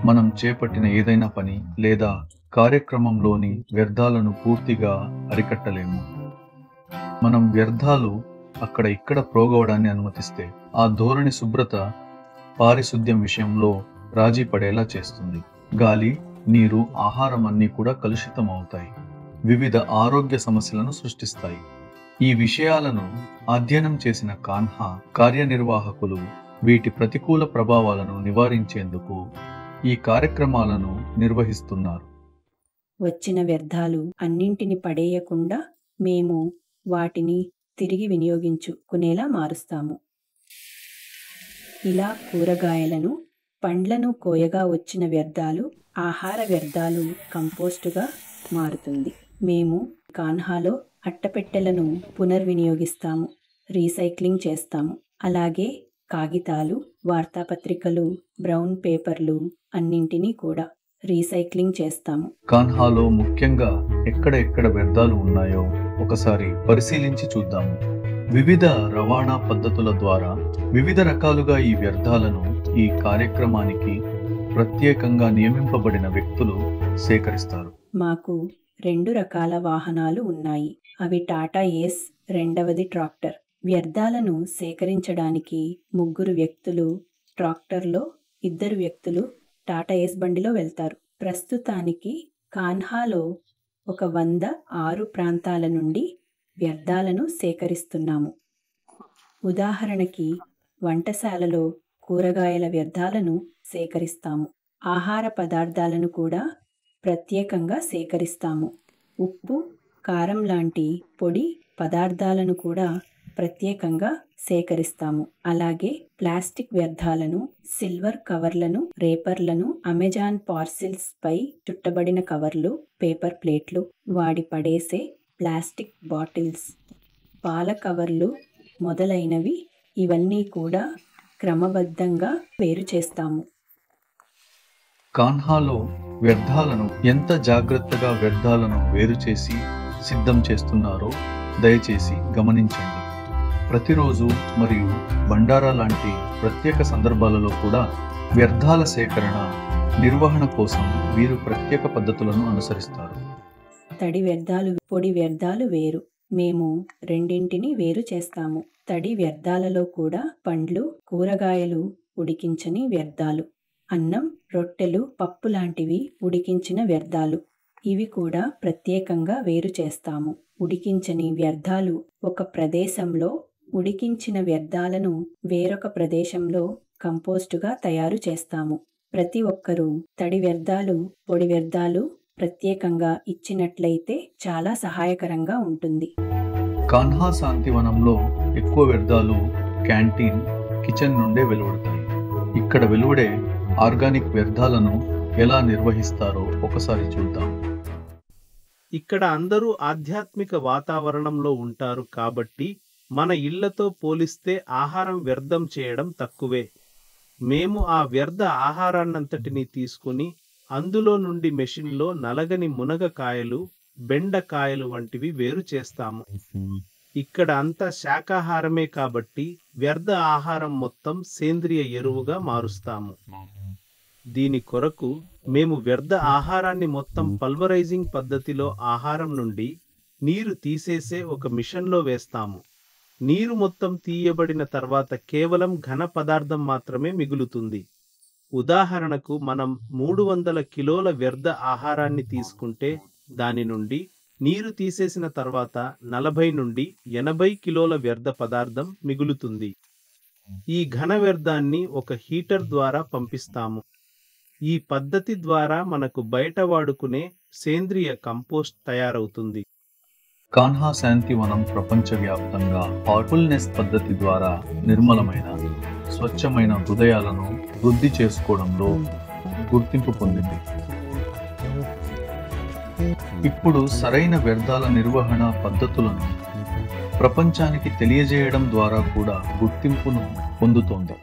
మనం చేపట్టిన ఏదైనా పని లేదా కార్యక్రమంలోని వ్యర్థాలను పూర్తిగా అరికట్టలేము. మనం వ్యర్థాలు అక్కడ ఇక్కడ ప్రోగవడాన్ని అనుమతిస్తే ఆ ధోరణి శుభ్రత పారిశుద్ధ్యం విషయంలో రాజీ పడేలా చేస్తుంది. గాలి, నీరు, ఆహారం అన్నీ కూడా కలుషితం అవుతాయి, వివిధ ఆరోగ్య సమస్యలను సృష్టిస్తాయి. ఈ విషయాలను అధ్యయనం చేసిన కాన్హా కార్యనిర్వాహకులు వీటి ప్రతికూల ప్రభావాలను నివారించేందుకు ఈ కార్యక్రమాలను నిర్వహిస్తున్నారు. వచ్చిన వ్యర్థాలు అన్నింటిని పడేయకుండా మేము వాటిని తిరిగి వినియోగించుకునేలా మారుస్తాము. ఇలా కూరగాయలను, పండ్లను కోయగా వచ్చిన వ్యర్థాలు ఆహార వ్యర్థాలు కంపోస్టుగా మారుతుంది. మేము కాన్హాలో అట్టపెట్టెలను పునర్వినియోగిస్తాము, రీసైక్లింగ్ చేస్తాము. అలాగే కాగితాలు, వార్తాపత్రికలు, బ్రౌన్ పేపర్లు అన్నింటినీ కూడా రీసైక్లింగ్ చేస్తాము. కాన్హాలో ముఖ్యంగా ఎక్కడ వ్యర్థాలు ఉన్నాయో ఒకసారి పరిశీలించి చూద్దాము. వివిధ రవాణా పద్ధతుల ద్వారా వివిధ రకాలుగా ఈ వ్యర్థాలను ఈ కార్యక్రమానికి ప్రత్యేకంగా నియమింపబడిన వ్యక్తులు సేకరిస్తారు. మాకు 2 రకాల వాహనాలు ఉన్నాయి. అవి టాటా ఏస్, రెండవది ట్రాక్టర్. వ్యర్థాలను సేకరించడానికి 3 వ్యక్తులు ట్రాక్టర్లో, 2 వ్యక్తులు టాటా ఏస్ బండిలో వెళ్తారు. ప్రస్తుతానికి కాన్హాలో ఒక 106 ప్రాంతాల నుండి వ్యర్థాలను సేకరిస్తున్నాము. ఉదాహరణకి వంటశాలలో కూరగాయల వ్యర్థాలను సేకరిస్తాము. ఆహార పదార్థాలను కూడా ప్రత్యేకంగా సేకరిస్తాము. ఉప్పు, కారం లాంటి పొడి పదార్థాలను కూడా ప్రత్యేకంగా సేకరిస్తాము. అలాగే ప్లాస్టిక్ వ్యర్థాలను, సిల్వర్ కవర్లను, రేపర్లను, అమెజాన్ పార్సిల్స్ పై చుట్టబడిన కవర్లు, పేపర్ ప్లేట్లు, వాడి పడేసే ప్లాస్టిక్ బాటిల్స్, పాల కవర్లు మొదలైనవి ఇవన్నీ కూడా క్రమబద్ధంగా వేరు చేస్తాము. కాన్హాలో వ్యర్థాలను ఎంత జాగ్రత్తగా వ్యర్థాలను వేరు చేసి సిద్ధం చేస్తున్నారో దయచేసి గమనించండి. ప్రతిరోజు మరియు బండారా లాంటి ప్రత్యేక సందర్భాలలో కూడా వ్యర్థాల సేకరణ, నిర్వహణ కోసం వీరు ప్రత్యేక పద్ధతులను అనుసరిస్తారు. తడి వ్యర్థాలు, పొడి వ్యర్థాలు వేరు. మేము రెండింటిని వేరు చేస్తాము. తడి వ్యర్థాలలో కూడా పండ్లు, కూరగాయలు, ఉడికించని వ్యర్థాలు, అన్నం, రొట్టెలు, పప్పు లాంటివి ఉడికించిన వ్యర్థాలు, ఇవి కూడా ప్రత్యేకంగా వేరు చేస్తాము. ఉడికించని వ్యర్థాలు ఒక ప్రదేశంలో, ఉడికించిన వ్యర్థాలను వేరొక ప్రదేశంలో కంపోస్టుగా తయారు చేస్తాము. ప్రతి ఒక్కరూ తడి వ్యర్థాలు, పొడి వ్యర్థాలు ప్రత్యేకంగా ఇచ్చినట్లయితే చాలా సహాయకరంగా ఉంటుంది. కాన్హా శాంతివనంలో ఎక్కువ వ్యర్థాలు క్యాంటీన్, కిచెన్ నుండే వెలువడతాయి. ఇక్కడ వెలువడే ఆర్గానిక్ వ్యర్థాలను ఎలా నిర్వహిస్తారో ఒకసారి చూద్దాం. ఇక్కడ అందరూ ఆధ్యాత్మిక వాతావరణంలో ఉంటారు కాబట్టి మన ఇళ్లతో పోలిస్తే ఆహారం వ్యర్థం చేయడం తక్కువే. మేము ఆ వ్యర్థ ఆహారాన్నంతటినీ తీసుకుని అందులో నుండి మెషిన్లో నలగని మునగకాయలు, బెండకాయలు వంటివి వేరు చేస్తాము. ఇక్కడ అంతా శాకాహారమే కాబట్టి వ్యర్థ ఆహారం మొత్తం సేంద్రియ ఎరువుగా మారుస్తాము. దీని కొరకు మేము వ్యర్థ ఆహారాన్ని మొత్తం పల్వరైజింగ్ పద్ధతిలో ఆహారం నుండి నీరు తీసేసే ఒక మిషన్లో వేస్తాము. నీరు మొత్తం తీయబడిన తర్వాత కేవలం ఘన పదార్థం మాత్రమే మిగులుతుంది. ఉదాహరణకు మనం 300 కిలోల వ్యర్థ ఆహారాన్ని తీసుకుంటే దాని నుండి నీరు తీసేసిన తర్వాత 40 నుండి 80 కిలోల వ్యర్థ పదార్థం మిగులుతుంది. ఈ ఘన వ్యర్థాన్ని ఒక హీటర్ ద్వారా పంపిస్తాము. ఈ పద్ధతి ద్వారా మనకు బయట వాడుకునే సేంద్రియ కంపోస్ట్ తయారవుతుంది. కాన్హా శాంతివనం ప్రపంచవ్యాప్తంగా హార్ట్ఫుల్నెస్ పద్ధతి ద్వారా నిర్మలమైన, స్వచ్ఛమైన హృదయాలను వృద్ధి చేసుకోవడంలో గుర్తింపు పొందింది. ఇప్పుడు సరైన వ్యర్థాల నిర్వహణ పద్ధతులను ప్రపంచానికి తెలియజేయడం ద్వారా కూడా గుర్తింపును పొందుతోంది.